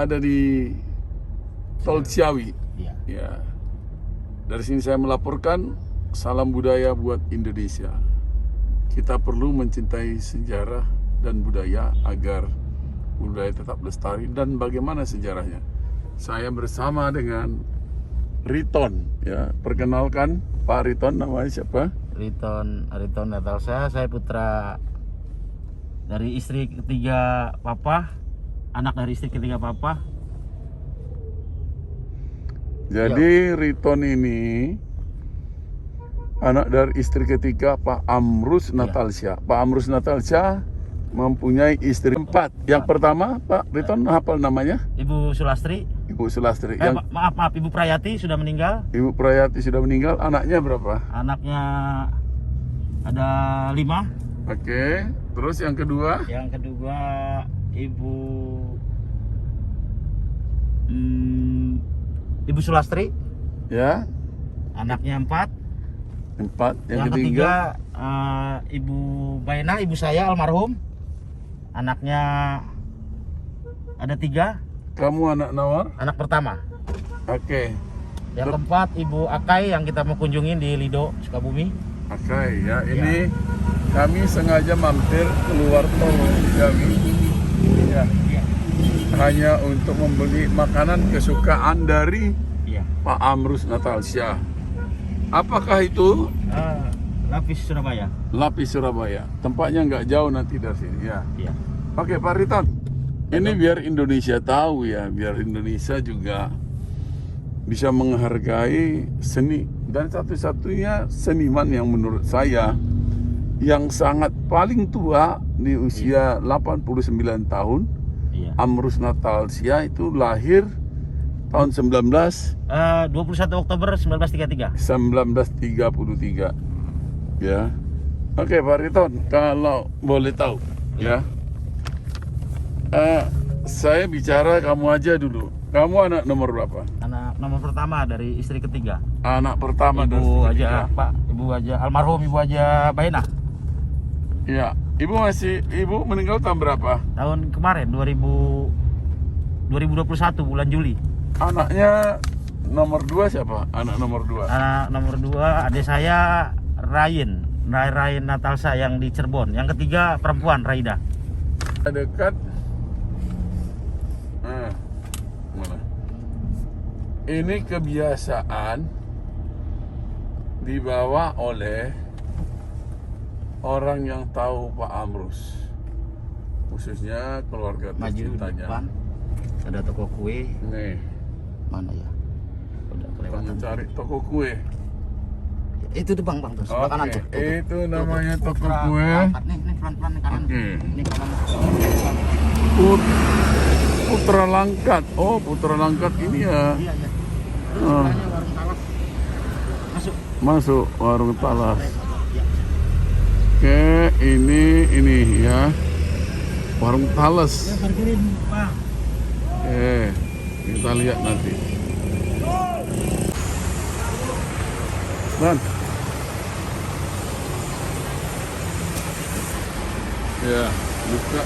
ada di Tol Ciawi. Iya. Ya. Dari sini saya melaporkan salam budaya buat Indonesia. Kita perlu mencintai sejarah dan budaya agar budaya tetap lestari. Dan bagaimana sejarahnya? Saya bersama dengan Riton, ya. Perkenalkan Pak Riton, namanya siapa? Riton Natalsya, saya putra dari istri ketiga papa, anak dari istri ketiga papa. Jadi Riton ini anak dari istri ketiga Pak Amrus Natalsya. Pak Amrus Natalsya mempunyai istri 4. Yang pertama, Pak Riton hafal namanya? Ibu Sulastri. Ibu Sulastri. Maaf, Ibu Prayati sudah meninggal. Ibu Prayati sudah meninggal. Anaknya berapa? Anaknya ada 5. Oke. Terus yang kedua? Yang kedua Ibu Sulastri. Ya. Anaknya 4. 4. Yang Yang ketiga? Ibu Baina, ibu saya almarhum. Anaknya ada 3. Kamu anak nomor? Anak pertama. Oke. Yang keempat Ibu Akai yang kita mau kunjungin di Lido, Sukabumi. Oke, ya. Ini kami sengaja mampir keluar tol Ciawi. Ya. Hanya untuk membeli makanan kesukaan dari Iya. Pak Amrus Natalsya. Apakah itu? Lapis Surabaya. Lapis Surabaya. Tempatnya nggak jauh nanti dari sini. Ya. Iya. Oke, Pak Riton. Ini biar Indonesia tahu ya, biar Indonesia juga bisa menghargai seni. Dan satu-satunya seniman yang menurut saya yang sangat paling tua di usia 89 tahun, Iya. Amrus Natalsya, itu lahir tahun 21 Oktober 1933. 1933. Ya. Oke, Pak Riton, kalau boleh tahu, ya. Saya bicara kamu aja dulu. Kamu anak nomor berapa? Anak nomor pertama dari istri ketiga. Anak pertama dari Ibu istri aja ketiga. Pak, Ibu aja almarhum Ibu aja Baina. Ya, ibu meninggal tahun berapa? Tahun kemarin 2021 bulan Juli. Anaknya nomor 2 siapa? Anak nomor 2. Anak nomor 2 adik saya Rain Natalsya yang di Cirebon. Yang ketiga perempuan Raida. Dekat. Mana? Ini kebiasaan dibawa oleh orang yang tahu Pak Amrus, khususnya keluarga Maju di depan. tercintanya. Ada toko kue. Nih, Mana ya? Udah kita kelewatan. mencari toko kue. Itu tuh bang tuh sebelah kanan tuh. Itu namanya toko Putra kue. Langkat. Nih pelan-pelan nih kanan. Oke. Ini kanan. Putra Langkat. Oh, Putra Langkat ini ya. Iya iya. Oh. Warung Talas. Masuk warung Talas. Iya. Oke, ini ya. Warung Talas. Ya parkirin, Pak. Oke, kita lihat nanti. Dan ya, buka.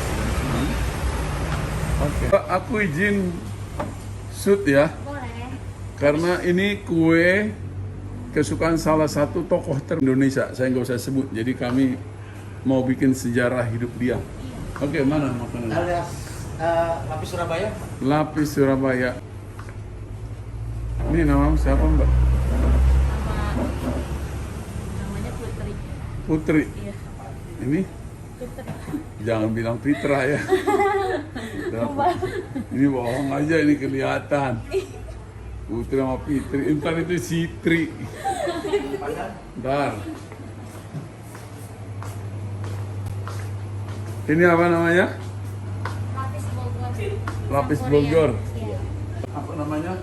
Oke. Aku izin shoot ya. Boleh. Karena ini kue kesukaan salah satu tokoh Indonesia. Saya nggak usah sebut. Jadi kami mau bikin sejarah hidup dia. Oke, mana makanannya? Alias Lapis Surabaya. Lapis Surabaya. Ini nama siapa, Mbak? Namanya Putri. Putri. Iya. Ini Putri. jangan bilang Fitra ya. Ini bohong aja, ini kelihatan. Putri sama Fitri. Ntar itu Sitri. Ntar. Ini apa namanya? Lapis Bogor. Lapis Korea. Bogor. Iya. Apa namanya?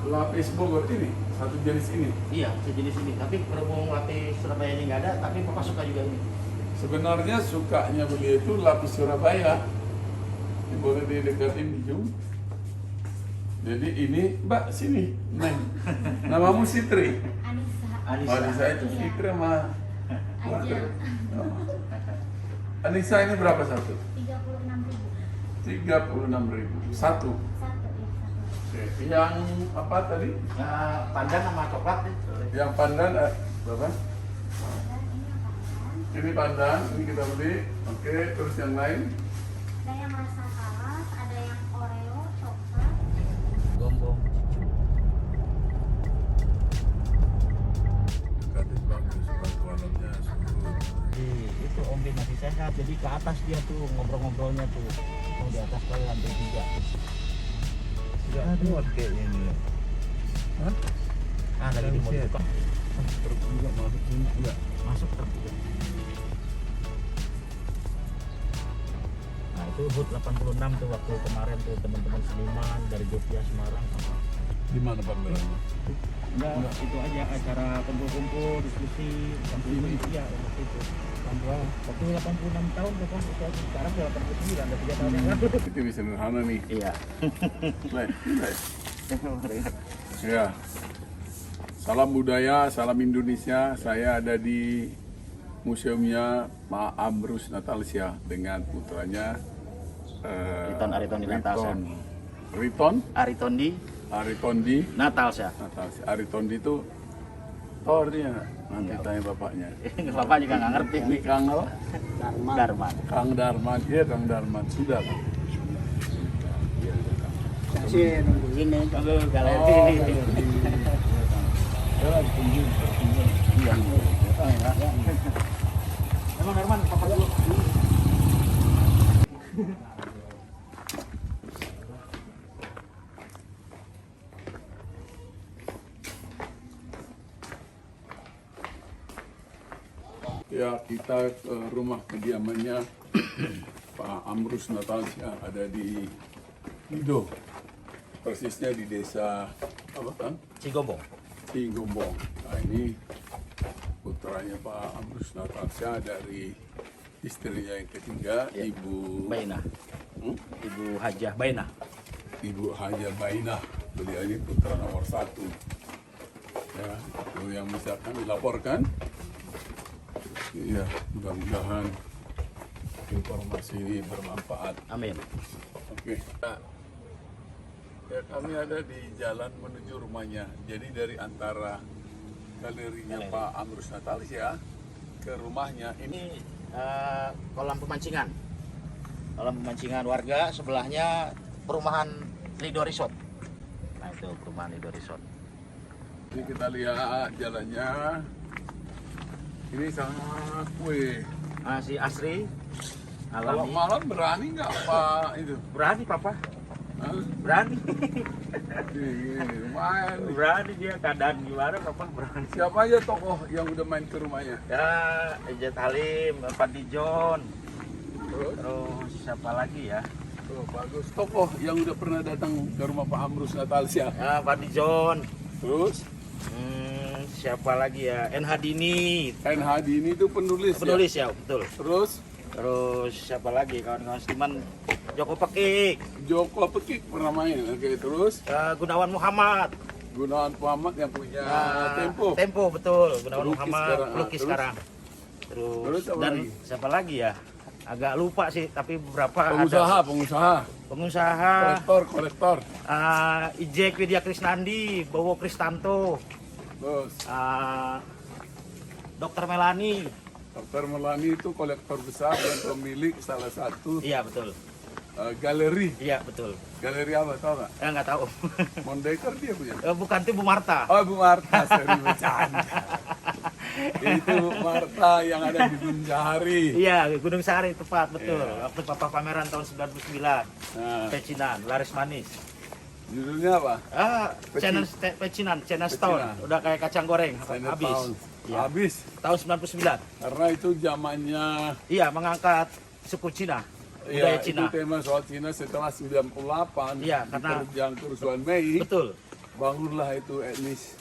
Lapis Bogor ini. Satu jenis ini. Iya, sejenis ini. Tapi berhubung lapis Surabaya ini nggak ada, tapi papa suka juga ini. Sebenarnya sukanya beliau itu lapis Surabaya. Ini boleh didekatin di zoom. Jadi ini, Mbak, sini, Neng. Namamu Sitri. Anissa. Anissa itu Iya. Fitri sama Putri. Aja. Oh. Anissa ini berapa satu? 36.000. 36.000 satu. Satu ya, satu. Oke. Yang apa tadi? Pandan sama coklat nih. Yang pandan berapa? Dan ini yang pandan. Ini pandan, ini kita beli. Oke, terus yang lain? Ada yang rasa kalas, ada yang Oreo, coklat. Gombong. Gratis bagus, batu alamnya surut. Itu Om Bin masih sehat, jadi ke atas dia tuh ngobrol-ngobrolnya tuh. Oh, di atas kali lantai 3. Nggak muat kayaknya ini. Hah? Lagi di mau buka. Truk juga masuk sini juga. Masuk truk juga. Nah itu HUT 86 tuh waktu kemarin tuh teman-teman seniman dari Jogja, Semarang sama. Di mana pamerannya? Enggak, itu aja acara kumpul-kumpul, diskusi, Ini? iya waktu itu. Waktu 86 tahun tuh kan itu aja. Sekarang udah 89, udah 3 tahun yang lalu. Itu bisa sederhana nih. Iya. Ya. Salam budaya, salam Indonesia. Saya ada di museumnya Pak Amrus Natalsia dengan putranya Riton Aritondi Natalsia. Riton Aritondi Aritondi Natalsia. Natalsia. Aritondi itu Thor dia. Nanti tanya bapaknya. Bapak juga nggak ngerti. Ini Kang apa? Darman. Kang Darman. Iya Kang Darman. Sudah Kang. Masih nunggu ini kalau galeri. Oh, Iya. Emang Darman, papa dulu. Ya, kita ke rumah kediamannya Pak Amrus Natalsia ada di Lido. Persisnya di desa apa kan? Cigombong. Cigombong. Nah, ini putranya Pak Amrus Natalsia dari istrinya yang ketiga, Ya. Ibu Baina. Hmm? Ibu Hajah Baina. Ibu Haja Bainah. Beliau ini putra nomor 1. Ya, itu yang bisa kami laporkan. Iya, mudah-mudahan informasi ini bermanfaat. Amin. Oke. Nah, ya kami ada di jalan menuju rumahnya. Jadi dari antara galerinya Galeri. Pak Amrus Natalsia ke rumahnya ini Ini kolam pemancingan. Kolam pemancingan warga, sebelahnya perumahan Lido Resort. Nah itu perumahan Lido Resort. kita lihat jalannya. Ini sangat kue. Si Asri Kalau alami. malam berani nggak Pak itu? Berani papa, Hah? berani. Ini lumayan. nih. Berani dia, keadaan gimana papa berani. Siapa aja tokoh yang udah main ke rumahnya? Ya, Ejat Halim, Fadli John, Terus? terus siapa lagi ya? Oh, bagus. Tokoh yang udah pernah datang ke rumah Pak Amrus Natalsia. Ya, Fadli John. Terus? Siapa lagi ya? NH Dini, NH ini tuh penulis. penulis ya, betul. Terus Terus siapa lagi kawan-kawan seniman? Joko Pekik, Joko Pekik pernah main. Oke, terus Gunawan Muhammad. Gunawan Muhammad yang punya Tempo. Tempo betul, Gunawan Pelukis Muhammad sekarang. pelukis Terus? sekarang. Terus, Terus apa dan lagi? siapa lagi ya? Agak lupa sih, tapi beberapa Pengusaha, ada. pengusaha, Pengusaha. kolektor. Ijek Widya Krisnandi, Bowo Kristanto, Terus Dokter Melani. Dr. Melani itu kolektor besar dan pemilik salah satu Iya betul, galeri. iya betul. Galeri apa tau nggak? Nggak tahu. Mondeker dia punya. Bukan itu Bu Marta. Oh, Bu Marta, seri bercanda. Itu Bu Marta yang ada di Gunung Sahari. Iya, Gunung Sari tepat betul. Iya. Waktu papa pameran tahun 99. Nah, Pecinan, laris manis. judulnya apa? Channel Pecinan, Channel Stone. Pecinan. Udah kayak kacang goreng, Chinatown. habis. Iya. Habis. Tahun 99. Karena itu zamannya Iya, mengangkat suku Cina, budaya ya, Cina. itu tema soal Cina setelah 98 Iya, karena- diterjang kerusuhan Mei, Betul. bangunlah itu etnis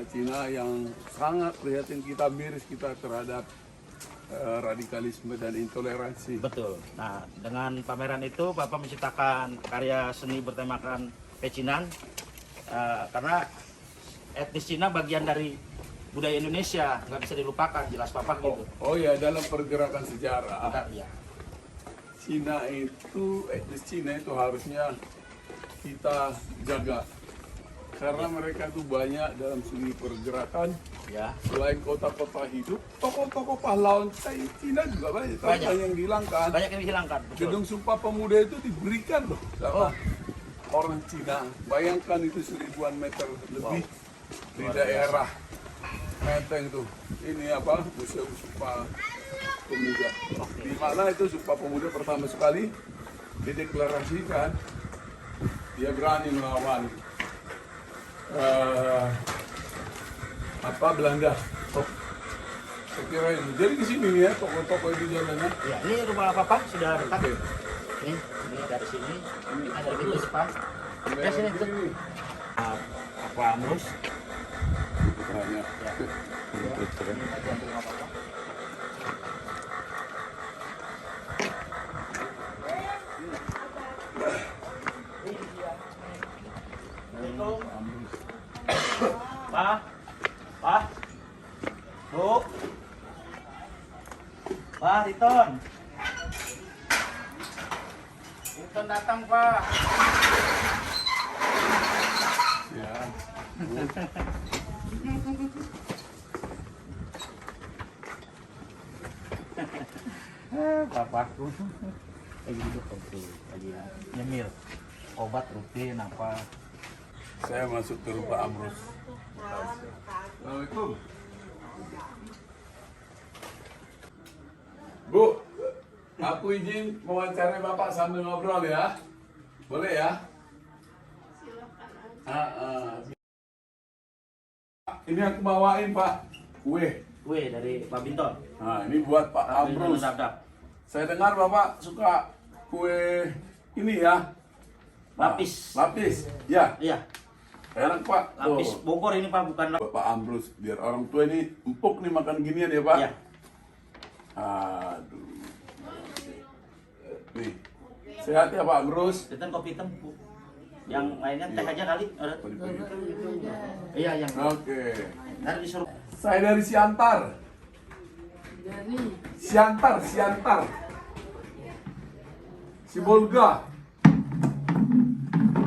Cina yang sangat prihatin, kita miris kita terhadap radikalisme dan intoleransi. Betul. Nah, dengan pameran itu Bapak menciptakan karya seni bertemakan Pecinan karena etnis Cina bagian dari budaya Indonesia, nggak bisa dilupakan, jelas Papa gitu. Oh ya, dalam pergerakan sejarah Maka, iya. Cina itu, etnis Cina itu harusnya kita jaga. Karena mereka tuh banyak dalam segi pergerakan. Ya. Selain kota-kota hidup, tokoh-tokoh pahlawan Cina juga banyak. Tapi Banyak. yang dihilangkan. Banyak yang dihilangkan. Betul. Gedung Sumpah Pemuda itu diberikan loh sama orang Cina. Bayangkan itu 1000-an meter lebih di daerah Menteng tuh. Ini apa? Museum Sumpah Pemuda. Di mana itu Sumpah Pemuda pertama sekali dideklarasikan dia berani melawan Belanda. Saya kira ini. Jadi di sini nih ya toko-toko itu jalannya. Ya, ini rumah Papa sudah dekat. Oke. Ini dari sini. Ini ada pintu depan. Ya, sini tuh. Ini. Apa Amrus? Banyak. Ya. Ini bagian rumah Papa. Pak, Pak, Bu, Pak, Riton datang Pak. Ya. Bapakku lagi hidup lagi nyemil obat rutin apa. Saya masuk ke rumah Amrus. Assalamualaikum. Bu, aku izin mewawancarai Bapak sambil ngobrol ya. Boleh ya? Ini aku bawain Pak, kue. Kue dari Pak Binton. Nah, ini buat Pak Amrus. Saya dengar Bapak suka kue ini ya. Lapis. Lapis, ya. Iya, Enak Pak. lapis Tuh. Bogor ini Pak, bukan lapis. Pak Amrus, biar orang tua ini empuk nih makan ginian ya Pak. Iya. Aduh. Nih, sehat ya Pak Amrus. Itu kopi hitam, Bu. Yang lainnya teh aja kali. Iya, yang Oke. harus disuruh. Saya dari Siantar. Siantar. Sibolga.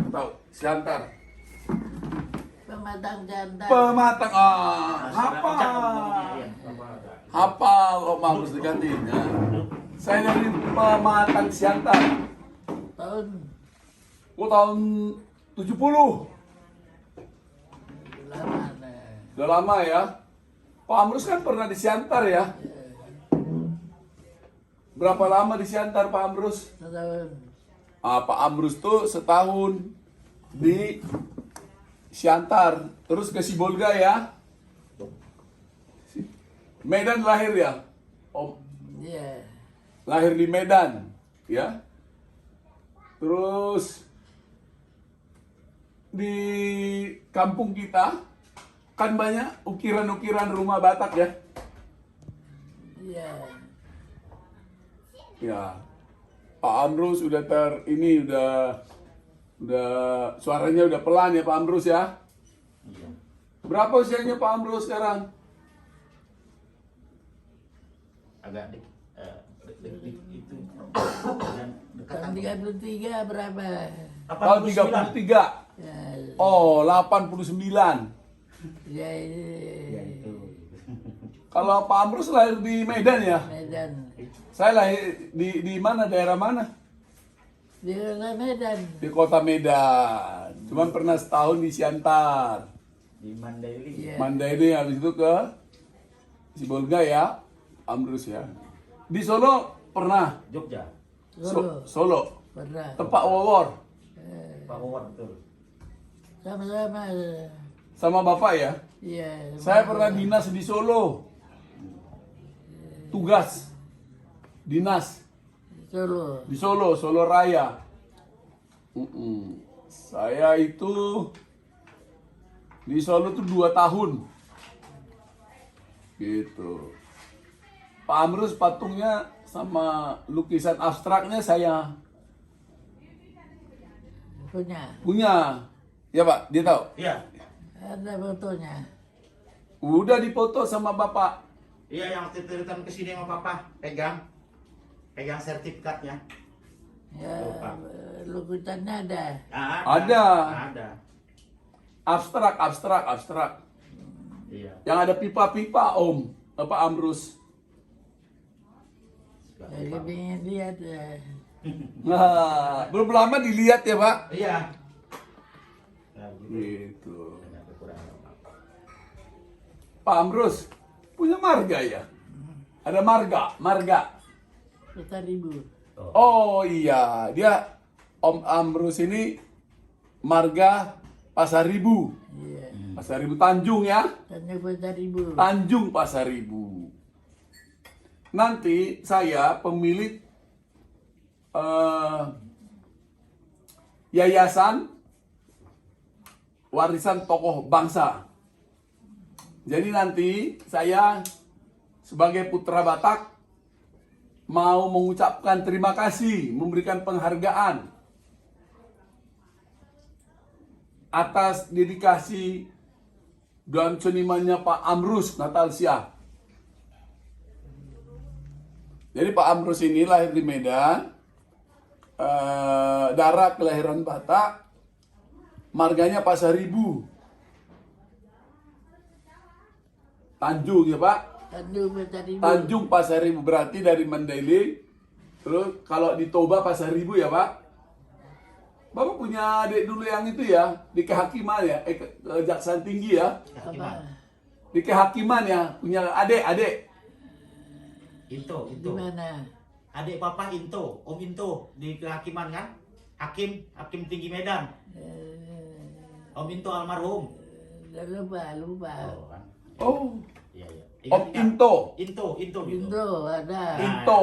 Tahu? Siantar. Pematang jantan. Pematang. Nah, Hafal. Iya. Hafal Om Amrus digantiin ya. Saya dari Pematang Siantar. Tahun Tahun 70. lama nah. Udah lama ya. Pak Amrus kan pernah di Siantar ya. Berapa lama di Siantar Pak Amrus? Setahun. Pak Amrus tuh setahun di Siantar, terus ke Sibolga ya. Medan lahir ya. Om Iya. lahir di Medan ya. Terus di kampung kita kan banyak ukiran-ukiran rumah Batak ya. Iya. Ya. Pak Amrus udah suaranya udah pelan ya Pak Amrus ya. Iya. Berapa usianya Pak Amrus sekarang? Agak itu. Tahun 33 berapa? Tahun 33. Ya. Oh, 89. Ya, Ya, itu. Kalau Pak Amrus lahir di Medan ya? Medan. Saya lahir di mana, daerah mana? Di kota Medan. Di kota Medan. Cuman pernah setahun di Siantar. Di Mandailing. Iya. Mandailing, habis itu ke Sibolga ya, Amrus ya. Di Solo pernah. Jogja. Solo. Pernah. Tempat Wawor. Pak Wawan betul. Sama-sama. Sama Bapak ya. Iya. Saya pernah dinas di Solo. Tugas. Dinas. Solo. Di Solo Raya. Saya itu di Solo tuh 2 tahun. Gitu. Pak Amrus patungnya sama lukisan abstraknya saya punya. Ya Pak, dia tahu? Iya. Ada fotonya. Udah dipoto sama Bapak. Iya, yang titiritan ke sini sama Papa. Pegang sertifikatnya. Ya, Lupa. lukisannya ada. Ada. Ada. Abstrak. Iya. Yang ada pipa-pipa Om, Pak Amrus. Jadi pengen lihat ya. Nah, belum lama dilihat ya Pak. Iya. Nah, Gitu. Ada kekurangan. Pak Amrus punya marga ya? Ada marga. 4.000. Oh iya, dia Om Amrus ini marga Pasaribu. Iya. Pasaribu Tanjung ya. Tanya 4.000. Tanjung Pasaribu. Nanti saya pemilik yayasan warisan tokoh bangsa. Jadi nanti saya sebagai putra Batak mau mengucapkan terima kasih, memberikan penghargaan atas dedikasi dan senimannya Pak Amrus Natalsia. Jadi Pak Amrus ini lahir di Medan, daerah kelahiran Batak, marganya Pasaribu, Tanjung ya Pak, Tanjung 4.000. Tanjung Pasaribu berarti dari Mandailing, terus kalau di Toba Pasaribu ya Pak. Bapak punya adik dulu yang itu ya, di kehakiman ya, kejaksaan tinggi ya, Apa? di kehakiman ya, punya adik. Into. Di mana? Adik papa Into, Om Into di kehakiman kan? Hakim tinggi Medan. Om Into almarhum. Lupa. Oh, kan? Oh, Iya. Om Into. Into gitu. Indo ada. Into.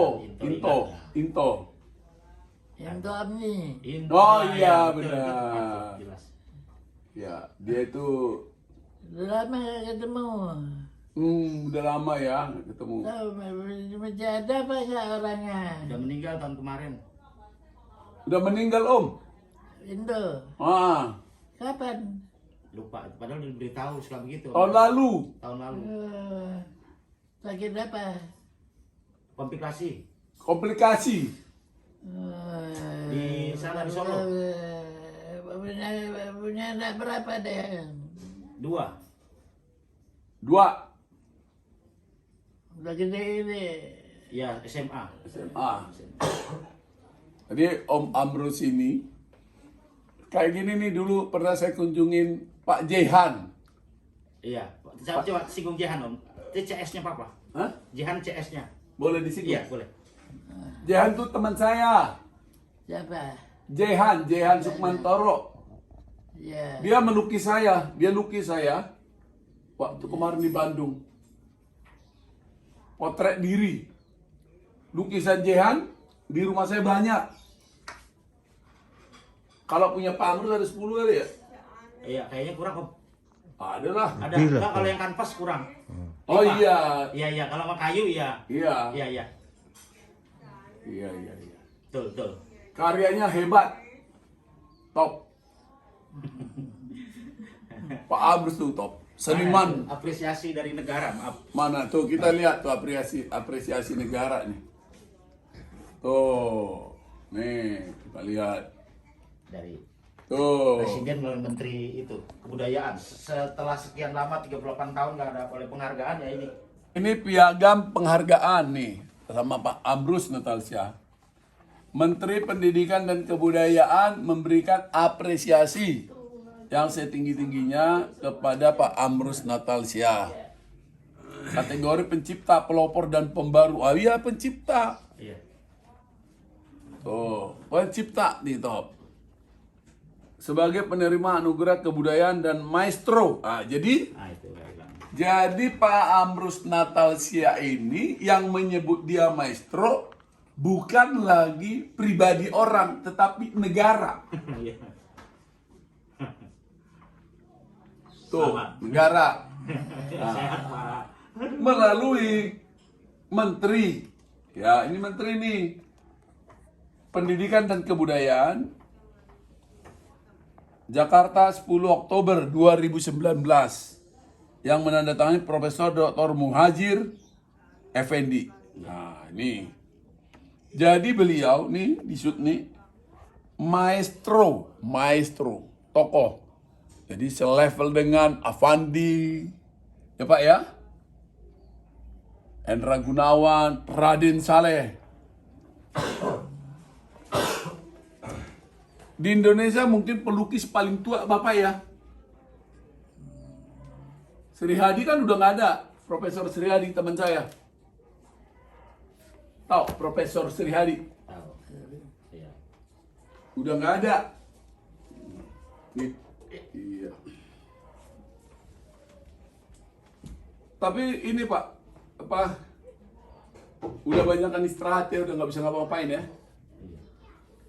Indo Amni. Into. Oh, Ah, iya, betul, benar. betul, jelas. Ya, dia itu Udah lama gak ketemu. udah lama ya nggak ketemu. Tahu masih ada apa enggak orangnya? Udah meninggal tahun kemarin. Udah meninggal Om. Indo. Ah, Kapan? Lupa, padahal udah diberitahu suka begitu. tahun lalu. Tahun lalu. Sakit apa? Komplikasi. Di sana, di Solo. Punya anak berapa deh? 2. Udah gede ini. Iya, SMA. SMA. Jadi Om Amrus ini kayak gini nih, dulu pernah saya kunjungin Pak Jehan. Iya. Coba singgung Jehan Om. Itu CS-nya Papa. Hah? Jehan CS-nya. Boleh disinggung? Iya, boleh. Jehan tuh teman saya. Siapa? Jehan Sukmantoro. Ya. Dia melukis saya, waktu kemarin di Bandung. Potret diri. Lukisan Jehan di rumah saya banyak. Kalau punya Pak Amrus ada 10 kali ya? Iya, kayaknya kurang Om. Ada lah. Ada. Lebih lah, Enggak, kalau Om. yang kanvas kurang. Oh 5. iya. Iya, kalau sama kayu iya. Iya. Iya. Iya. Betul. Karyanya hebat. Top. Pak Amrus tuh top. Seniman. Apresiasi dari negara, maaf. Mana tuh kita lihat tuh apresiasi negara nih. Tuh. Nih, kita lihat. Dari Tuh. Presiden melalui Menteri itu Kebudayaan. Setelah sekian lama 38 tahun nggak ada oleh penghargaan ya ini. Ini piagam penghargaan nih sama Pak Amrus Natalsia. Menteri Pendidikan dan Kebudayaan memberikan apresiasi yang setinggi-tingginya kepada Pak Amrus Natalsia. Kategori pencipta, pelopor dan pembaru. Ah iya, pencipta. Iya. Tuh, pencipta nih top. Sebagai penerima anugerah kebudayaan dan maestro. Ah, jadi Itu saya bilang. Jadi Pak Amrus Natalsia ini yang menyebut dia maestro bukan lagi pribadi orang, tetapi negara. Iya. Tuh, Sama. negara. Sehat Pak. Melalui menteri. Ya, ini menteri nih. Pendidikan dan Kebudayaan. Jakarta 10 Oktober 2019. Yang menandatangani Profesor Dr. Muhajir Effendi. Nah, ini. Jadi beliau nih di shoot nih maestro, tokoh. Jadi selevel dengan Avandi, ya Pak ya. Hendra Gunawan, Raden Saleh. Di Indonesia mungkin pelukis paling tua Bapak ya. Sri Hadi kan udah nggak ada. Profesor Sri Hadi teman saya. Tahu Profesor Sri Hadi? Tahu. Iya. Udah nggak ada. Iya. Tapi ini Pak, apa? Udah banyak kan istirahat ya, udah nggak bisa ngapa-ngapain ya. Iya.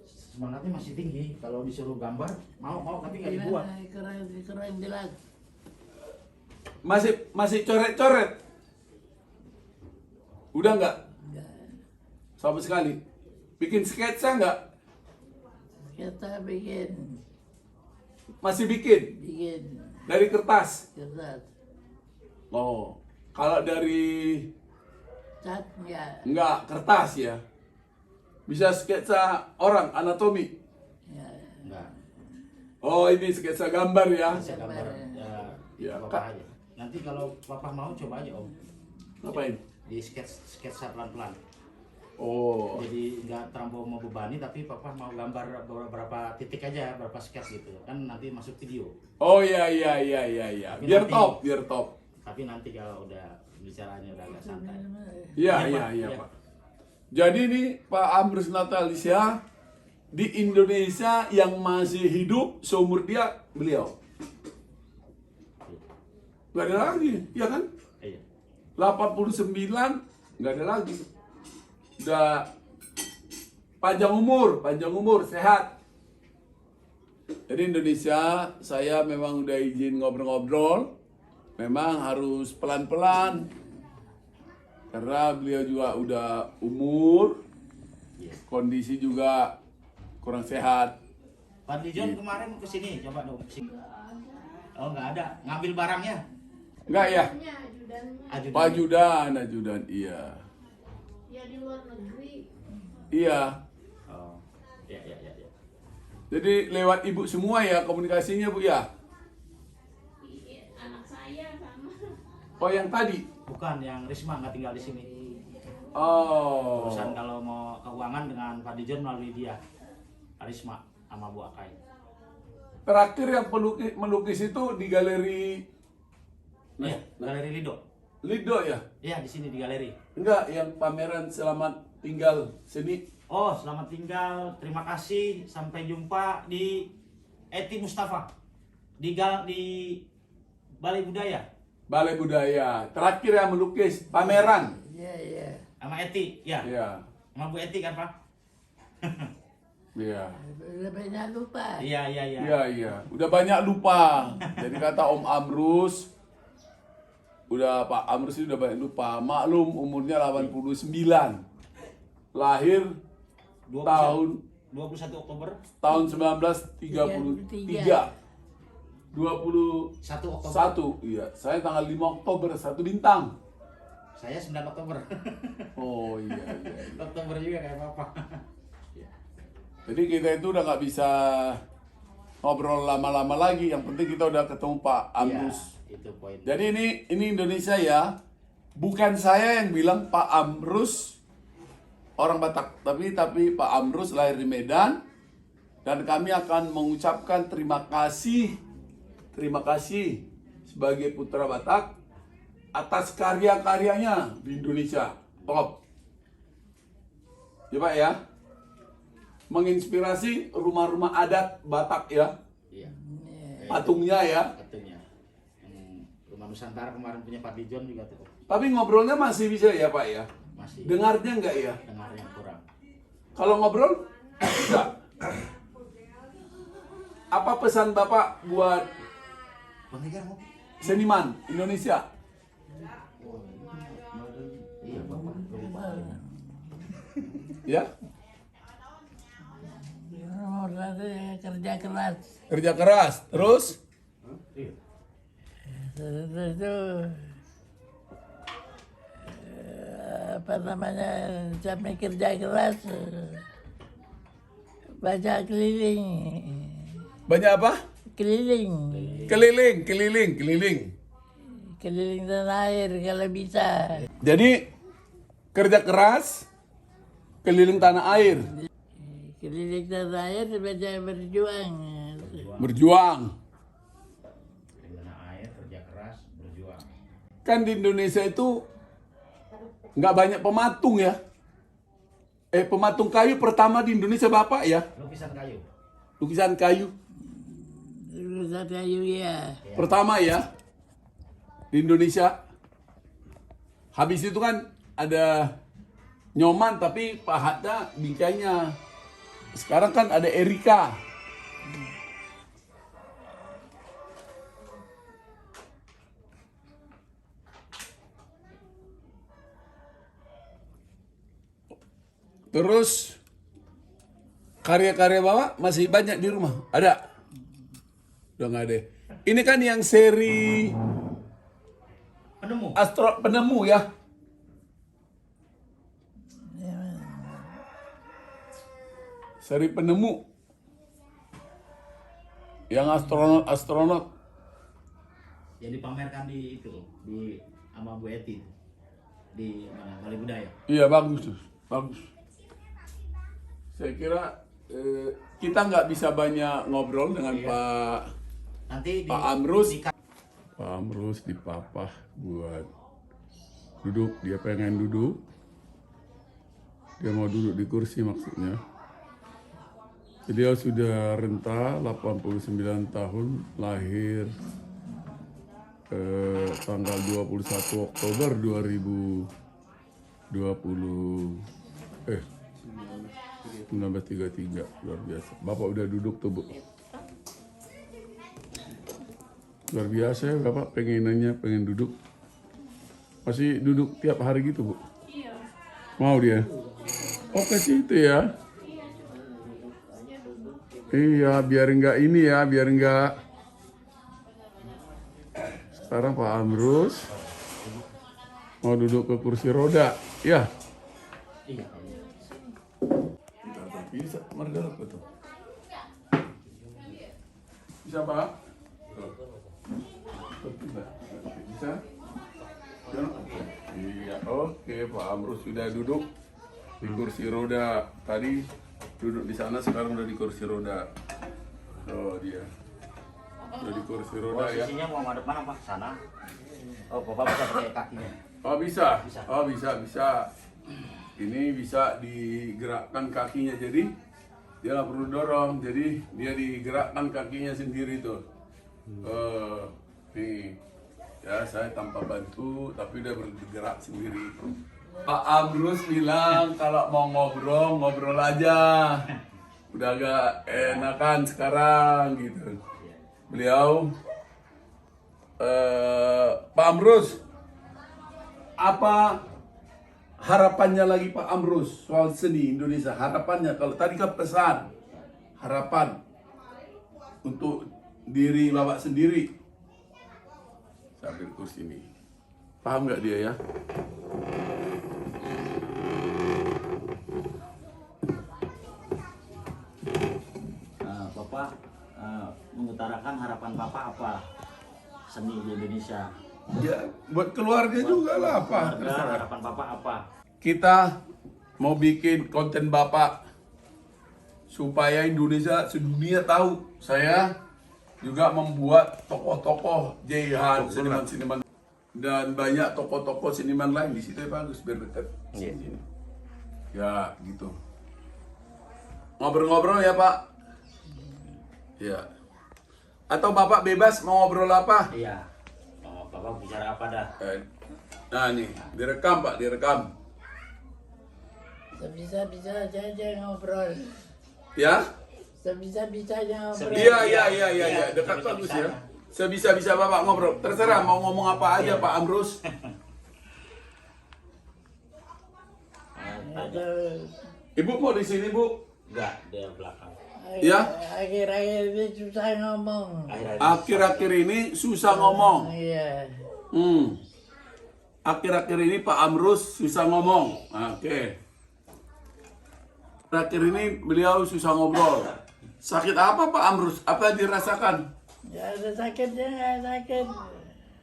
Semangatnya masih tinggi. Kalau disuruh gambar, mau tapi nggak dibuat. Keren jelas. Masih coret-coret. Udah nggak? Sama sekali. Bikin sketsa nggak? Kita bikin Masih bikin? Dari kertas? kertas. Oh, kalau dari Cat enggak. nggak kertas ya? Bisa sketsa orang, anatomi? Ya. Enggak. Oh, ini sketsa gambar ya? Saya gambar Ya, Papa aja. Nanti kalau Papa mau coba aja Om. Ngapain? Di sketsa pelan-pelan. Oh, Jadi nggak terlalu membebani, tapi Papa mau gambar beberapa titik aja, berapa sketch gitu. Kan nanti masuk video. oh iya. Tapi Biar nanti- biar top. Tapi nanti kalau udah bicaranya udah agak santai. Iya, Iya, Pak. iya, Iya. Pak. Jadi ini Pak Amrus Natalia di Indonesia yang masih hidup seumur dia beliau. Nggak ada lagi, ya kan? Iya. 89 nggak ada lagi. Udah panjang umur, sehat. Jadi Indonesia saya memang udah izin ngobrol-ngobrol. Memang harus pelan-pelan. Karena beliau juga udah umur, Iya. kondisi juga kurang sehat. Pak Dijon kemarin kesini, coba dong. Oh nggak ada, ngambil barangnya. Enggak ya? Ajudan. Pak ajudan, iya. Ya di luar negeri. Iya. Oh, ya. Jadi lewat ibu semua ya komunikasinya Bu ya? Iya, anak saya sama. Oh yang tadi? Bukan yang Risma nggak tinggal di sini. Oh. Urusan kalau mau keuangan dengan Pak Dijon melalui dia, Risma sama Bu Akai. Terakhir yang melukis itu di galeri Iya, Galeri Lido. Lido ya? Iya di sini di galeri. Enggak, yang pameran selamat tinggal seni. Oh selamat tinggal, terima kasih, sampai jumpa di Eti Mustafa di Balai Budaya Balai Budaya. Terakhir yang melukis pameran. Iya. sama Eti, ya. Iya. Sama Bu Eti kan Pak? Iya. Banyak lupa. Iya. Iya. Udah banyak lupa. Jadi kata Om Amrus, Pak Amrus ini udah banyak lupa. Maklum umurnya 89. Lahir 21 tahun 21 Oktober, tahun 1933. 21. 1 Oktober. Iya, saya tanggal 5 Oktober, 1 bintang. Saya 9 Oktober. Oh iya. Oktober juga kayak Papa. Jadi kita itu udah nggak bisa ngobrol lama-lama lagi. Yang penting kita udah ketemu Pak Amrus. Ya, itu poin. Jadi ini Indonesia ya. Bukan saya yang bilang Pak Amrus orang Batak, tapi Pak Amrus lahir di Medan, dan kami akan mengucapkan terima kasih sebagai putra Batak atas karya-karyanya di Indonesia. Top. Ya Pak ya. Menginspirasi rumah-rumah adat Batak ya. Iya. Patungnya ya. Katanya. Rumah Nusantara kemarin punya Pak Dijon juga tuh. Tapi ngobrolnya masih bisa ya Pak ya. Masih Dengarnya enggak ya? dengarnya kurang. Kalau ngobrol bisa. Apa pesan Bapak buat seniman Indonesia? Iya Bapak. Ya, Nomor satu kerja keras. kerja keras. Terus Iya. Terus itu apa namanya, sampai kerja keras Baca keliling. Banyak apa? Keliling. Keliling. Keliling tanah air kalau bisa. Jadi kerja keras, keliling tanah air, Keliling tanah air baca berjuang. berjuang. Tanah air, kerja keras, berjuang. Kan di Indonesia itu nggak banyak pematung ya. Pematung kayu pertama di Indonesia Bapak ya. Lukisan kayu. Lukisan kayu Lukisan kayu ya. pertama ya di Indonesia. Habis itu kan ada Nyoman tapi Pak Hatta bingkainya. Sekarang kan ada Erika. Terus karya-karya Bapak masih banyak di rumah? Ada? Udah nggak ada. Ini kan yang seri Penemu. penemu ya. Seri penemu. Yang astronot. Yang dipamerkan di itu di sama Bu Eti di mana Balai Budaya. Iya bagus tuh, bagus. Saya kira kita nggak bisa banyak ngobrol dengan Nanti Pak Amrus. di- Pak Amrus dipapah buat duduk, dia pengen duduk. Dia mau duduk di kursi maksudnya. Beliau sudah renta 89 tahun, lahir tanggal 21 Oktober 1933, luar biasa. Bapak udah duduk tuh, Bu. Luar biasa ya, Bapak pengenannya pengen duduk. Masih duduk tiap hari gitu, Bu? Iya. Mau dia? Oh, ke situ ya? Iya, biar enggak ini ya, biar enggak. Sekarang Pak Amrus mau duduk ke kursi roda, ya? Iya. Bisa, Margaret betul. Bisa, Pak? Bisa? Iya, oke, Pak Amrus sudah duduk di kursi roda. Tadi duduk di sana, sekarang udah di kursi roda. Oh, dia. Udah di kursi roda ya. Posisinya mau madep mana Pak? Sana. Oh, Bapak bisa pakai kakinya. Oh, bisa. Bisa. Oh, bisa. Ini bisa digerakkan kakinya, jadi dia nggak perlu dorong, jadi dia digerakkan kakinya sendiri tuh. Nih, ya saya tanpa bantu, tapi udah bergerak sendiri. Pak Amrus bilang kalau mau ngobrol aja. Udah agak enakan sekarang gitu. Beliau, Pak Amrus, apa harapannya lagi Pak Amrus soal seni Indonesia? Harapannya, kalau tadi kan pesan, harapan untuk diri Bapak sendiri. Sambil kursi ini. Paham nggak dia ya? Bapak mengutarakan harapan Bapak apa seni di Indonesia? Ya, buat keluarga juga lah apa. Keluarga, Terserah. harapan Bapak apa? Kita mau bikin konten Bapak supaya Indonesia sedunia tahu. Saya juga membuat tokoh-tokoh Jaihan, seniman-seniman, dan banyak tokoh-tokoh seniman lain di situ ya, bagus biar dekat sini. Ya, gitu. Ngobrol-ngobrol ya, Pak. Ya. Atau Bapak bebas mau ngobrol apa? Iya. Oh, Bapak bicara apa dah? Nah, nih, direkam, Pak, direkam. Sebisa-bisa aja ngobrol. Ya? Sebisa-bisa aja ngobrol. Iya, dekat bagus ya. Sebisa-bisa Bapak ngobrol. Terserah mau ngomong apa aja Pak Amrus. Aduh, Ibu mau di sini, Bu? Enggak, dia belakang. Ya. Akhir-akhir ini susah ngomong. Akhir-akhir ini susah ngomong. Iya. Akhir-akhir ini Pak Amrus susah ngomong. Oke. terakhir ini beliau susah ngobrol. Sakit apa Pak Amrus? Apa dirasakan? Ya ada sakitnya, nggak sakit.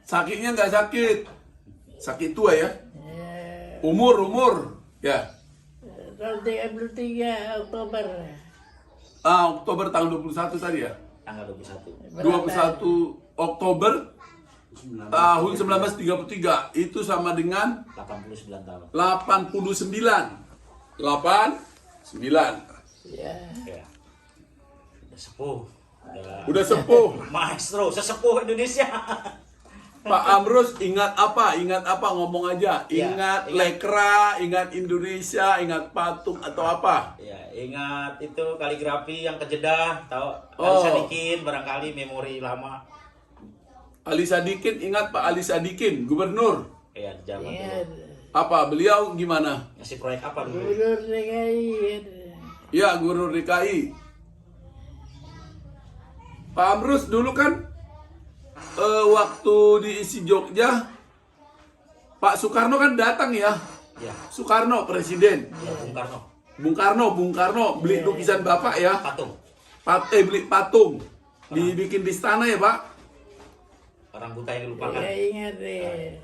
Sakitnya nggak sakit. Sakit tua ya? Ya, Umur. Ya. tahun 33 Oktober. Oktober tahun 21 tadi ya? Tanggal 21. 21 Oktober tahun 1933. Itu sama dengan 89 tahun. 89. Ya. Ya. Udah sepuh. Udah sepuh. Maestro, sesepuh Indonesia. Pak Amrus ingat apa? Ingat apa? Ngomong aja. Ya, Ingat ingat. lekra, ingat Indonesia, ingat patung atau apa? Ya, ingat itu kaligrafi yang kejedah, tahu Oh. Ali Sadikin barangkali memori lama. Ali Sadikin, ingat Pak Ali Sadikin, gubernur. Ya, di zaman Ingat. dulu. Apa? Beliau gimana? Ngasih proyek apa dulu? Gubernur DKI. Ya, gubernur DKI. Pak Amrus dulu kan waktu diisi Jogja, Pak Soekarno kan datang ya. Ya, Soekarno presiden. ya Bung Karno. Bung Karno beli lukisan Bapak ya. Patung. Beli patung. Dibikin di istana ya, Pak. Orang buta yang dilupakan. Ya ingat deh.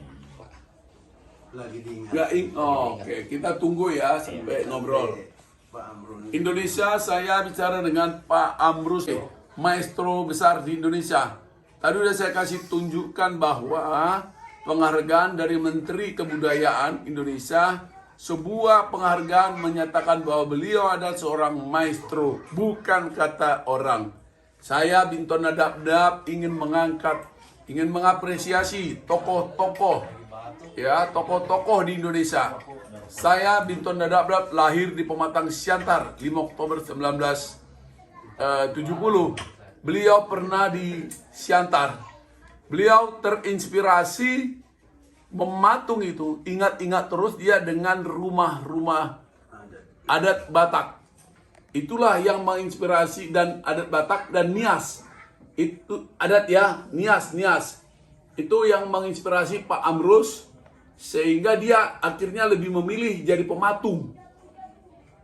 Lagi diingat. Oke, kita tunggu ya sampai ngobrol. Pak Amrun. Indonesia, saya bicara dengan Pak Amrus, maestro besar di Indonesia. Tadi udah saya kasih tunjukkan bahwa penghargaan dari Menteri Kebudayaan Indonesia, sebuah penghargaan menyatakan bahwa beliau adalah seorang maestro, bukan kata orang. Saya Binton Nadabdab ingin mengapresiasi tokoh-tokoh, ya, tokoh-tokoh di Indonesia. Saya Binton Nadabdab lahir di Pematang Siantar 5 Oktober 1970. Beliau pernah di Siantar. Beliau terinspirasi mematung itu. Ingat-ingat terus dia dengan rumah-rumah adat Batak. Itulah yang menginspirasi, dan adat Batak dan Nias. Itu adat ya, Nias. Itu yang menginspirasi Pak Amrus, sehingga dia akhirnya lebih memilih jadi pematung.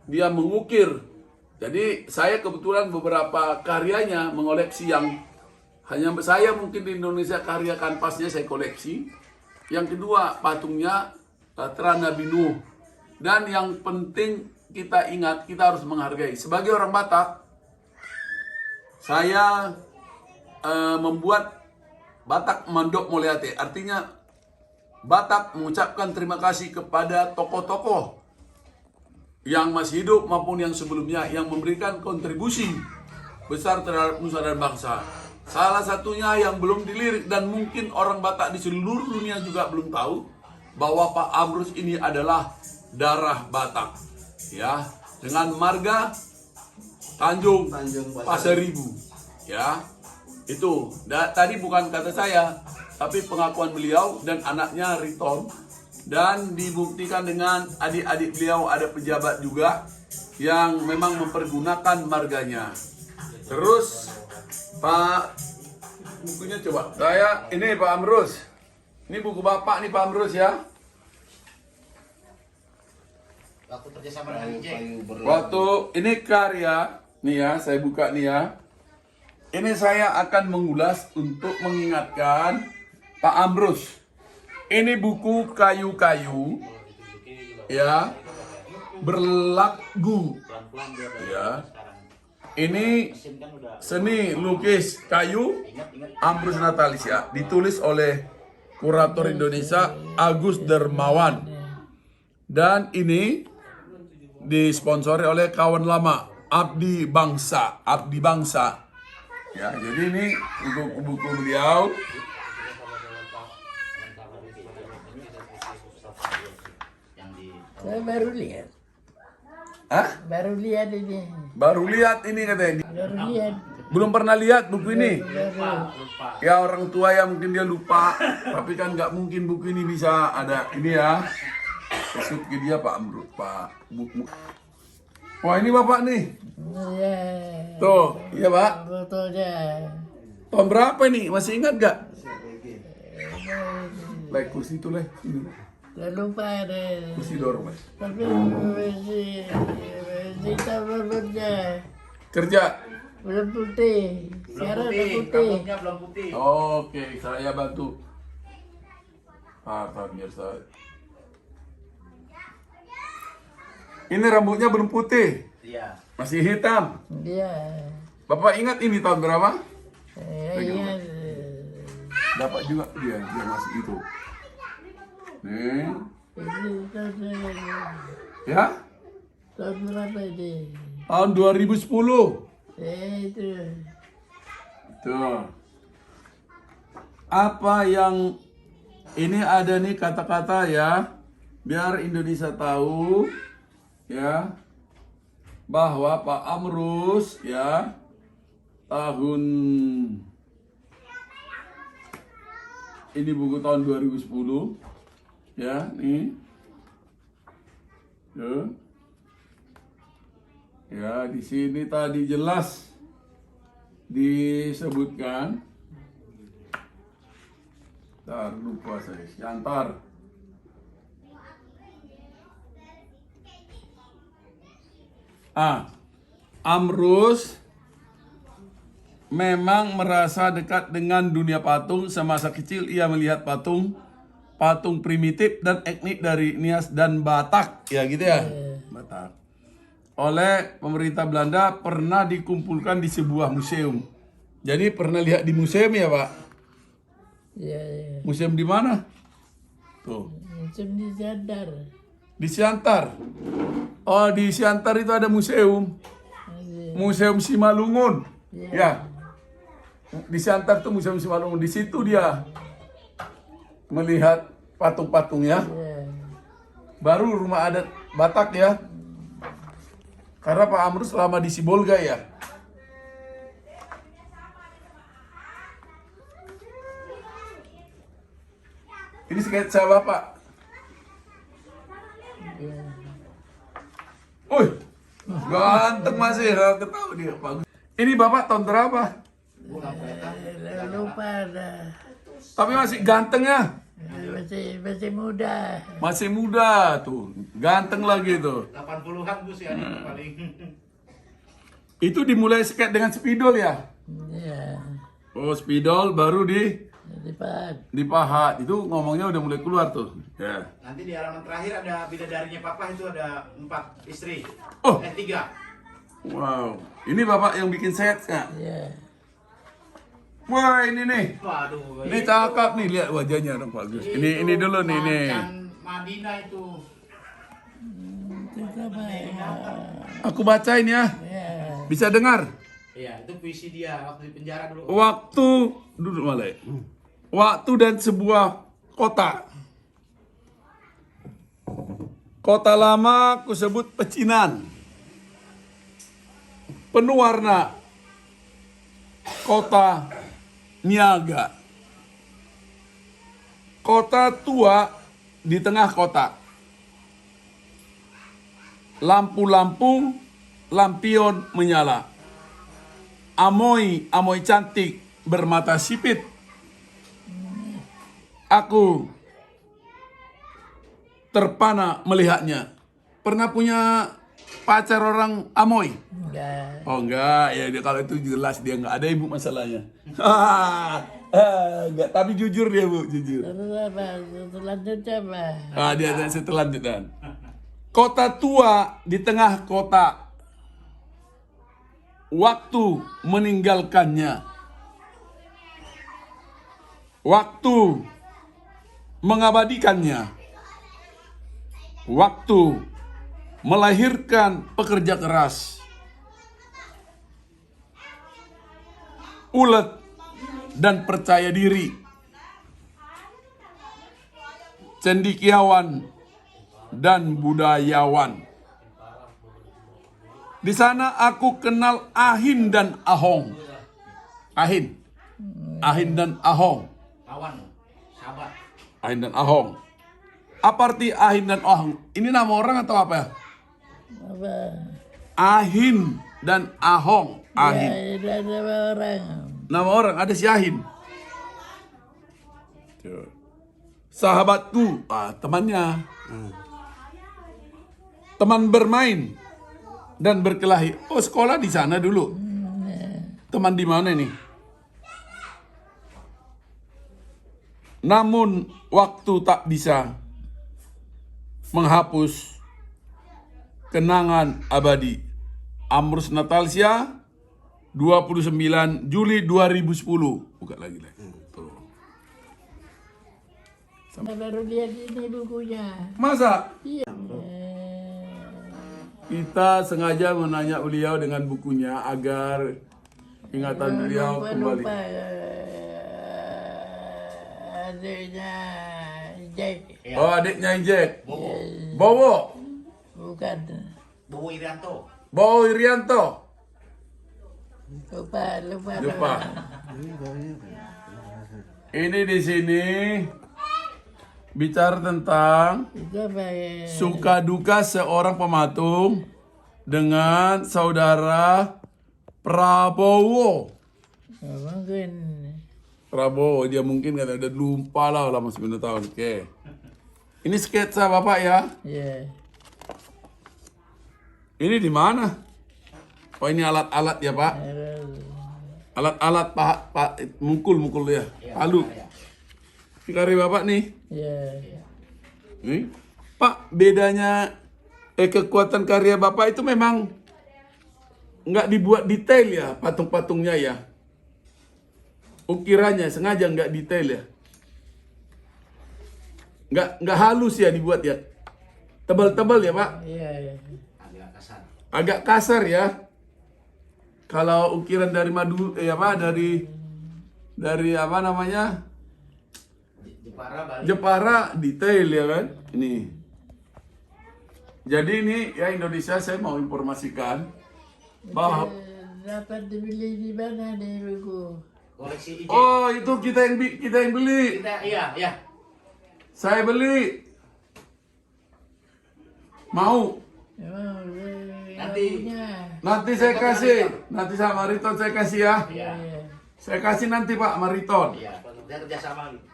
Dia mengukir. Jadi saya kebetulan beberapa karyanya mengoleksi yang hanya saya mungkin di Indonesia, karya kanvasnya saya koleksi. Yang kedua patungnya Terah Nabi Nuh. Dan yang penting kita ingat, kita harus menghargai. Sebagai orang Batak, saya membuat Batak Mandok Moleate. Artinya Batak mengucapkan terima kasih kepada tokoh-tokoh yang masih hidup maupun yang sebelumnya yang memberikan kontribusi besar terhadap nusa dan bangsa. Salah satunya yang belum dilirik dan mungkin orang Batak di seluruh dunia juga belum tahu, bahwa Pak Amrus ini adalah darah Batak, ya, dengan marga Tanjung Pasaribu, ya. Itu tadi bukan kata saya, tapi pengakuan beliau dan anaknya Riton. Dan dibuktikan dengan adik-adik beliau, ada pejabat juga yang memang mempergunakan marganya. Terus Pak, bukunya coba. Ini Pak Amrus. Ini buku Bapak nih Pak Amrus ya. Waktu kerjasama dengan IJ. Waktu ini karya nih ya, saya buka nih ya. Ini saya akan mengulas untuk mengingatkan Pak Amrus. Ini buku kayu-kayu, ya, berlagu, ya. Ini seni lukis kayu Amrus Natalisya, ditulis oleh kurator Indonesia Agus Dermawan. Dan ini disponsori oleh kawan lama, Abdi Bangsa. Ya, jadi ini buku beliau. Saya baru lihat. Hah? Baru lihat ini. Baru lihat ini katanya. Baru lihat. Belum pernah lihat buku ini. Baru. Ya orang tua ya mungkin dia lupa. Tapi kan nggak mungkin buku ini bisa ada ini ya. Maksud ke dia Pak Amrut, Pak. Buku. Wah ini Bapak nih. Ya. Tuh, iya Pak. Fotonya. Tahun berapa nih? Masih ingat gak? Baik kursi itu leh. Ini. Gak lupa deh. Kursi dorong leh. Tapi masih Hitam rambutnya. Kerja. Belum putih. Belum Sekarang putih, udah putih. rambutnya belum putih. Oke, saya bantu. Pemirsa. Ini rambutnya belum putih, Iya. masih hitam. Iya. Bapak ingat ini tahun berapa? Saya ingat. Dapat juga dia masih itu. Nih, Ini tahun ya, berapa ini? tahun 2010. Itu. Tuh. Apa yang ini ada nih kata-kata ya, biar Indonesia tahu ya bahwa Pak Amrus ya tahun ini buku tahun 2010 ya nih ya di sini tadi jelas disebutkan. Ntar lupa saya Siantar. Amrus memang merasa dekat dengan dunia patung. Semasa kecil ia melihat patung primitif dan etnik dari Nias dan Batak, ya gitu ya. Batak. Oleh pemerintah Belanda pernah dikumpulkan di sebuah museum. Jadi pernah lihat di museum ya, Pak? Iya, iya. Museum di mana? Tuh. Macam di Jadar. Di Siantar. Oh, di Siantar itu ada museum. Museum Simalungun. Ya. Di Siantar tuh Museum Simalungun. Di situ dia melihat patung-patungnya. Iya. Baru rumah adat Batak ya. Karena Pak Amrus selama di Sibolga ya. Ini sketsa Bapak. Wih, ganteng masih, ketahui dia Pak. Ini Bapak tahun berapa? Lupa dah. Tapi masih ganteng ya. Masih muda. Masih muda tuh, ganteng lagi tuh. 80-an Gus ya ini paling. Itu dimulai skate dengan spidol ya? Iya. Oh, spidol baru Dipahat. dipahat. Itu ngomongnya udah mulai keluar tuh. Ya. Nanti di halaman terakhir ada bidadarinya Papa, itu ada 4 istri. Oh. 3. Wow. Ini Bapak yang bikin setnya. Iya. Wah, ini nih. Waduh. Ini cakep nih, lihat wajahnya dong Pak Gus. Ini dulu nih nih. Macan Madinah itu. Itu apa ya? Aku bacain ya. Iya. Bisa dengar? Iya, itu puisi dia waktu di penjara dulu. Waktu duduk malah. Waktu dan sebuah kota. Kota lama kusebut pecinan. Penuh warna. Kota niaga. Kota tua di tengah kota. Lampu-lampu, lampion menyala. Amoy cantik bermata sipit. Aku terpana melihatnya. Pernah punya pacar orang Amoy? Enggak. Oh enggak, ya dia kalau itu jelas dia enggak ada ibu masalahnya. Enggak, tapi jujur dia Bu, jujur. Terus apa? Selanjutnya apa? Dia ada selanjutnya. Kota tua di tengah kota. Waktu meninggalkannya. Waktu mengabadikannya. Waktu melahirkan pekerja keras. Ulet dan percaya diri. Cendekiawan dan budayawan. Di sana aku kenal Ahin dan Ahong. Ahin dan Ahong. Kawan, sahabat. Ahin dan Ahong. Apa arti Ahin dan Ahong? Ini nama orang atau apa? Apa? Ahin dan Ahong. Ahin. Ya, itu ada orang. Nama orang, ada si Ahin. Tuh. Sahabatku, temannya. Teman bermain. dan berkelahi. Oh, sekolah di sana dulu. Teman di mana nih? Namun waktu tak bisa menghapus kenangan abadi. Amrus Natalsia, 29 Juli 2010. Buka lagi. Tuh. Saya baru lihat ini bukunya. Masa? Iya. Kita sengaja menanya beliau dengan bukunya agar ingatan beliau kembali. Lupa adiknya Jack. Oh, adiknya Jack. Bowo. Bukan. Bu Irianto. Bowo Irianto. Lupa. Ini di sini bicara tentang Itu apa ya? suka duka seorang pematung dengan saudara Prabowo. Mungkin. Prabowo, dia mungkin kan udah lupa lah lama 9 tahun. Oke. Ini sketsa Bapak ya. Ya. Ini di mana? Oh, ini alat-alat ya, Pak. Alat-alat Pak mukul ya. Palu. Ini karya Bapak nih. Ya. Nih. Pak, bedanya kekuatan karya Bapak itu memang nggak dibuat detail ya, patung-patungnya ya. Ukirannya sengaja nggak detail ya. Nggak halus ya dibuat ya. Tebal-tebal ya, Pak. Iya. Agak kasar ya. Kalau ukiran dari dari apa namanya? Jepara detail ya kan? Ini. Jadi ini ya Indonesia, saya mau informasikan bahwa Dapat dibeli di mana nih buku? Koleksi IJ. oh, itu kita yang beli. Iya. Saya beli. Mau. Emang Nanti. Nanti saya kasih. Nanti sama Mariton saya kasih ya. Iya. Saya kasih nanti Pak Mariton. Iya, dia kerjasama gitu.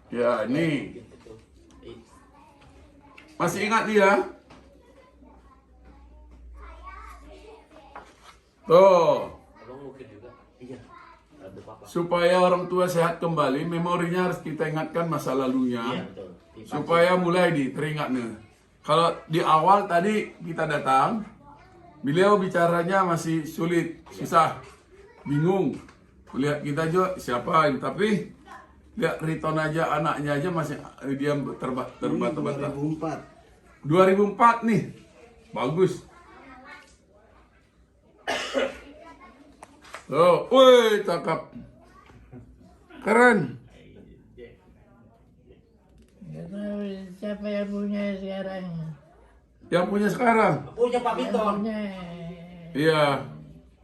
Ya, ini. Masih ingat dia? Tuh. Abang mungkin juga. Iya. Ada papa. Supaya orang tua sehat kembali, memorinya harus kita ingatkan masa lalunya. Iya, betul. Supaya mulai teringatnya. Kalau di awal tadi kita datang, beliau bicaranya masih sulit, susah, bingung. Lihat kita juga siapa ini, tapi lihat Riton aja, anaknya aja masih dia terbata-bata. 2004 nih, bagus. Oh, woi, cakep, keren. Nggak tahu siapa yang punya sekarang. Yang punya sekarang? Punya Pak Piton. Punya. Iya,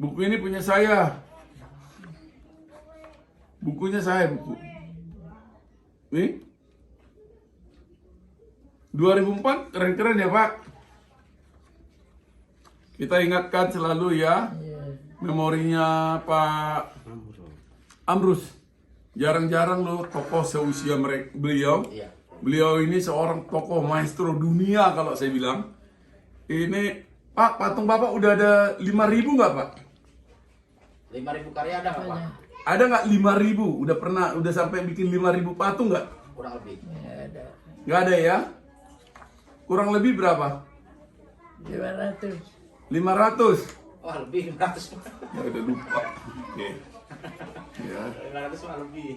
buku ini punya saya. Bukunya saya, buku. Nih. 2004, keren-keren ya Pak. Kita ingatkan selalu ya, memorinya Pak Amrus. Jarang-jarang loh tokoh seusia beliau. Iya. Beliau ini seorang tokoh maestro dunia kalau saya bilang. Ini Pak, patung Bapak udah ada 5.000 nggak Pak? 5.000 karya ada nggak Pak? Ada nggak 5.000? Udah sampai bikin 5.000 patung nggak? Kurang lebih. Nggak ada. Nggak ada ya? Kurang lebih berapa? 500. 500? Wah, lebih 500. Ya udah lupa. Oke. Ya, 500 mah lebih.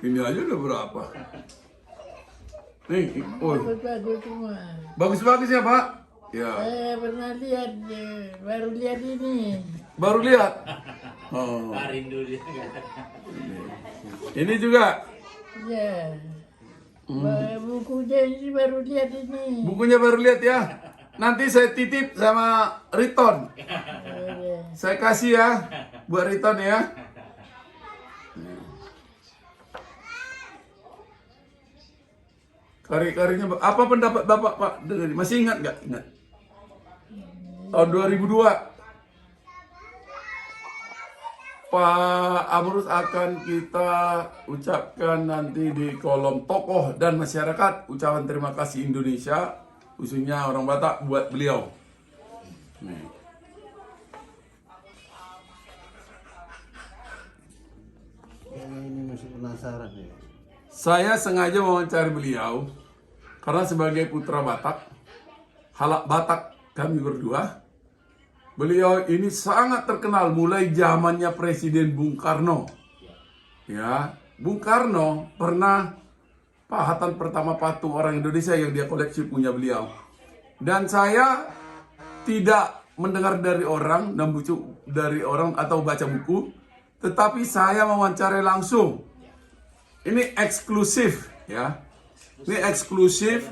ini aja udah berapa? Nih, oh, Bagus semua. bagus-bagus ya Pak? Ya, Saya pernah lihat, baru lihat ini. baru lihat. Oh, Rindu dia. ini juga. Ya. Bukunya ini baru lihat ini. Bukunya baru lihat ya. Nanti saya titip sama Riton. Saya kasih ya buat Riton ya. Kari-karinya apa pendapat Bapak Pak? Masih ingat nggak? Ingat. Tahun 2002 Pak Amrus akan kita ucapkan nanti di kolom tokoh dan masyarakat ucapan terima kasih Indonesia, khususnya orang Batak buat beliau. Nih. Saya ini masih penasaran ya. Saya sengaja wawancara beliau karena sebagai putra Batak, halak Batak kami berdua, beliau ini sangat terkenal mulai zamannya Presiden Bung Karno. Ya, Bung Karno pernah pahatan pertama patung orang Indonesia yang dia koleksi punya beliau. Dan saya tidak mendengar dari orang dan buku dari orang atau baca buku, tetapi saya mewawancarai langsung. Ini eksklusif ya. Ini eksklusif.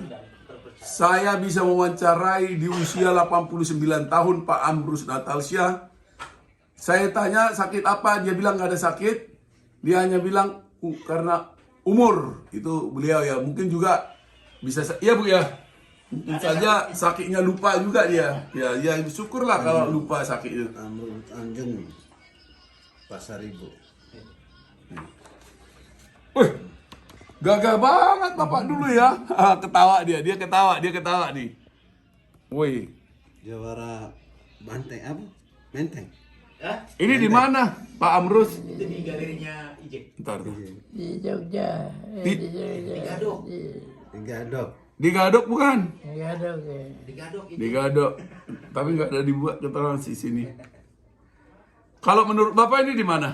Saya bisa mewawancarai di usia 89 tahun Pak Amrus Natalsyah. Saya tanya sakit apa, dia bilang nggak ada sakit. Dia hanya bilang karena umur. Itu beliau ya. Mungkin juga bisa, iya Bu ya. Mungkin saja sakitnya lupa juga dia. Ya syukurlah kalau lupa sakitnya. Amrul Tanjung, Pasar Ibu. Wih, gagah banget Bapak dulu ya. Ketawa dia ketawa nih. Wih, Jawara Banteng apa? Menteng. Hah? ini di mana Pak Amrus? Itu di galerinya Ijek. Bentar tuh. Di Jogja. Di- Jogja. Di Gadok. Di Gadok. Di Gadok bukan? Di Gadok ya. Di Gadok itu. Di Gadok. Tapi nggak ada dibuat keterangan di sini. Kalau menurut Bapak ini di mana?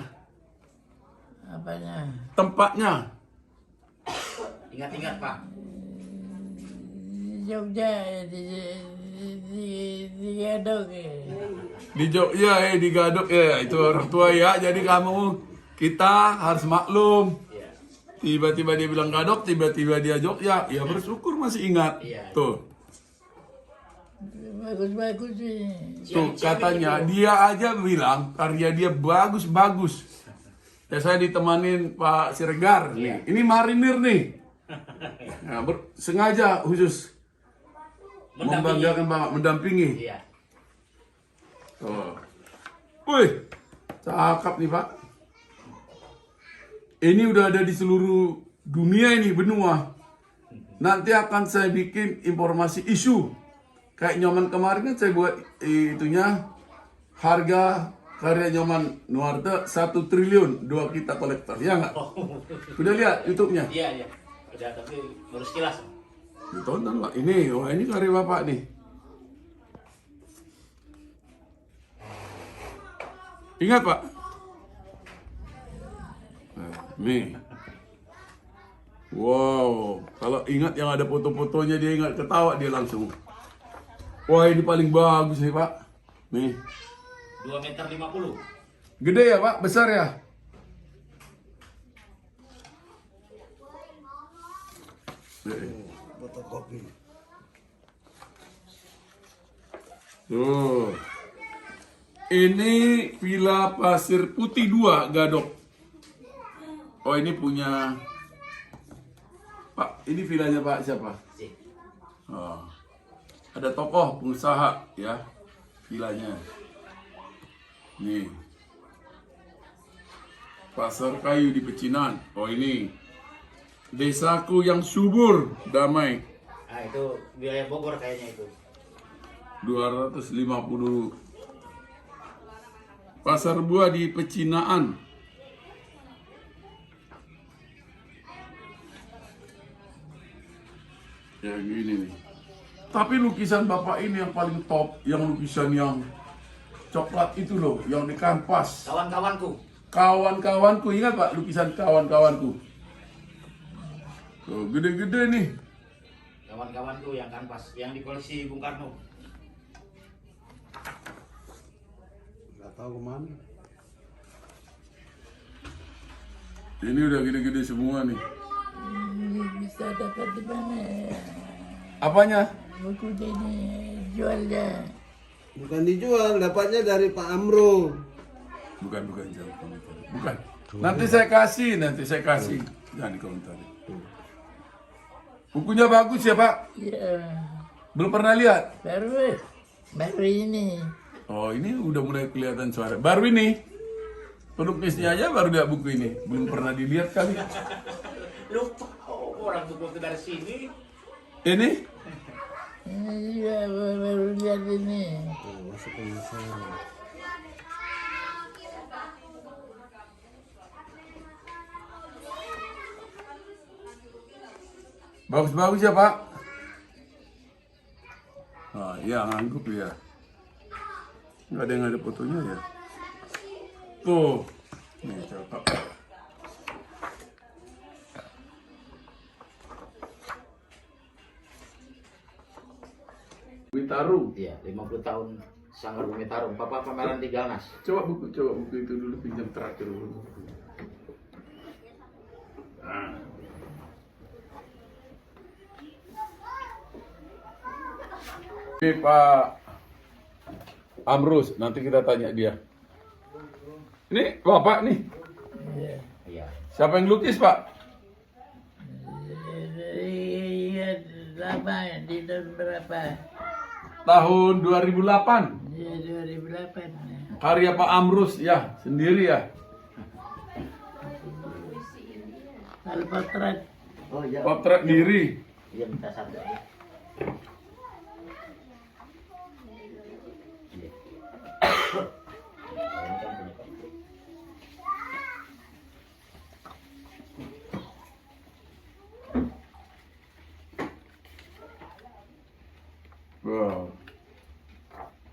Apanya? Tempatnya? Ingat-ingat Pak. Di Jogja ya. Di Gadok ya. Di Jogja di Gadok ya. Itu orang tua ya. Jadi kita harus maklum. Iya. Tiba-tiba dia bilang Gadok, tiba-tiba dia Jogja. Ya bersyukur masih ingat. Iya. Tuh. Bagus-bagus ini. Tuh katanya dia aja bilang karya dia bagus-bagus. Ya saya ditemanin Pak Siregar nih. Ini marinir nih. Nah, sengaja khusus membanggakan banget, mendampingi. Iya. Oh. Wih, cakep nih Pak. Ini udah ada di seluruh dunia ini, benua. Nanti akan saya bikin informasi isu. Kayak Nyoman kemarin kan saya buat itunya harga karya Nyoman Nuarte 1 triliun 2 kita kolektor, ya nggak? Udah lihat YouTube-nya? Iya. Udah, tapi baru sekilas. Ditonton Pak. Ini, wah ini karya Bapak nih. Ingat Pak? Nah, nih. Wow, kalau ingat yang ada foto-fotonya dia ingat ketawa dia langsung. Wah ini paling bagus nih Pak. Nih. 2,50 meter. Gede ya Pak? Besar ya? Fotokopi. Tuh. Ini Villa Pasir Putih 2 Gadok. Oh ini punya Pak, ini villanya Pak siapa? Ijek. Oh. Ada tokoh pengusaha ya villanya. Nih. Pasar Kayu di Pecinan. Oh ini. Desaku yang subur, damai. Nah, itu wilayah Bogor kayaknya itu. 250. Pasar Buah di Pecinaan. Ya gini nih. Tapi lukisan Bapak ini yang paling top, yang lukisan yang coklat itu loh, yang di kanvas. Kawan-kawanku. Kawan-kawanku, ingat Pak lukisan kawan-kawanku? Tuh, gede-gede nih. Kawan-kawanku yang kanvas, yang di koleksi Bung Karno. Nggak tahu kemana. Ini udah gede-gede semua nih. Ini bisa dapat di mana ya? Apanya? Buku ini jualnya. Bukan dijual, dapatnya dari Pak Amro. Bukan jauh komentar. Bukan. Nanti saya kasih. Jangan dikomentari. Bukunya bagus ya Pak? Ya, Belum pernah lihat? baru ini. Oh ini udah mulai kelihatan suara. Baru ini. Pelukisnya aja baru lihat buku ini. Belum pernah dilihat kali. Lupa, orang tuh dari sini. Ini? Ini juga baru lihat ini. Tuh, masuk penasaran. Bagus-bagus ya Pak. Ah, iya ngangguk ya. Nggak ada fotonya ya. Tuh, nih cakep. Witarum. Iya, 50 tahun Sanggar Bumi Tarung. Papa pameran di Galnas. Coba buku itu dulu, pinjam terakhir dulu. Nah. Ini Pak Amrus, nanti kita tanya dia. Ini Bapak nih. Iya. Siapa yang lukis Pak? Iya, lama di tahun berapa? Tahun 2008. Di 2008. Karya Pak Amrus ya, sendiri ya. Kalau potret. Oh iya. Potret diri. Iya, minta satu. Iya. Ini kan punya Pak. Wow.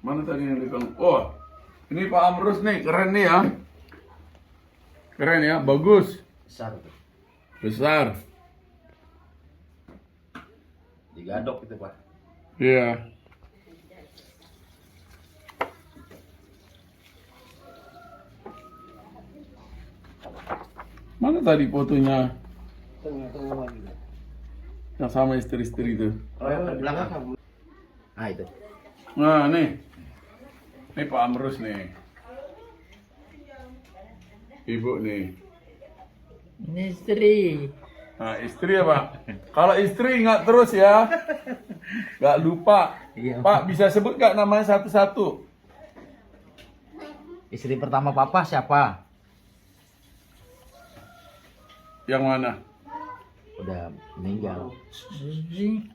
Mana tadi yang dibilang? Oh, ini Pak Amrus nih, keren nih ya. Keren ya, bagus. Besar tuh. Besar. Digadok itu Pak. Iya. Mana tadi fotonya yang sama istri-istri itu? Oh, yang belakang. Ah itu. Nah, nih. Ini Pak Amrus nih. Ibu nih. Ini istri. Nah, istri ya, Pak. Kalau istri ingat terus ya. Gak lupa. Iya. Pak, bisa sebut gak namanya satu-satu? Istri pertama Papa siapa? Yang mana? Udah meninggal. Istri.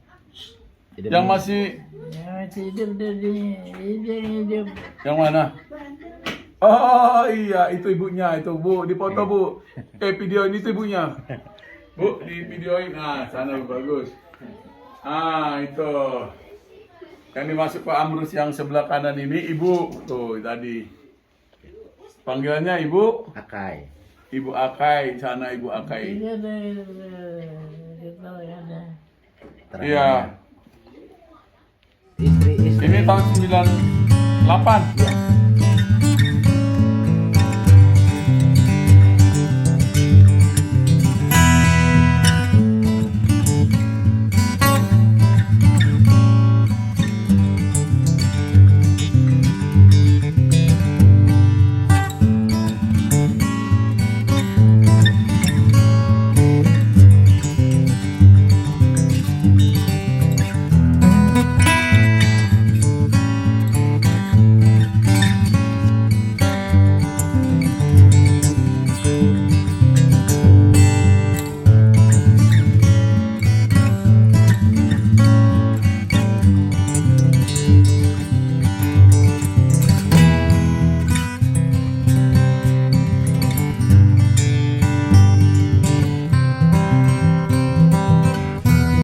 Tidak Yang meninggal. masih Ya, masih hidup dari hidup. yang mana? Oh iya, itu ibunya, itu Bu, di foto Bu. Video ini tuh ibunya. Bu, di videoin. Nah, sana bagus. Ah, itu. Yang dimasuk Pak Amrus yang sebelah kanan ini Ibu. Tuh, tadi. Panggilannya Ibu? Akai. Ibu Akai, sana Ibu Akai. Ini ada kita ada. Iya. Istri. Ini tahun 98. Iya.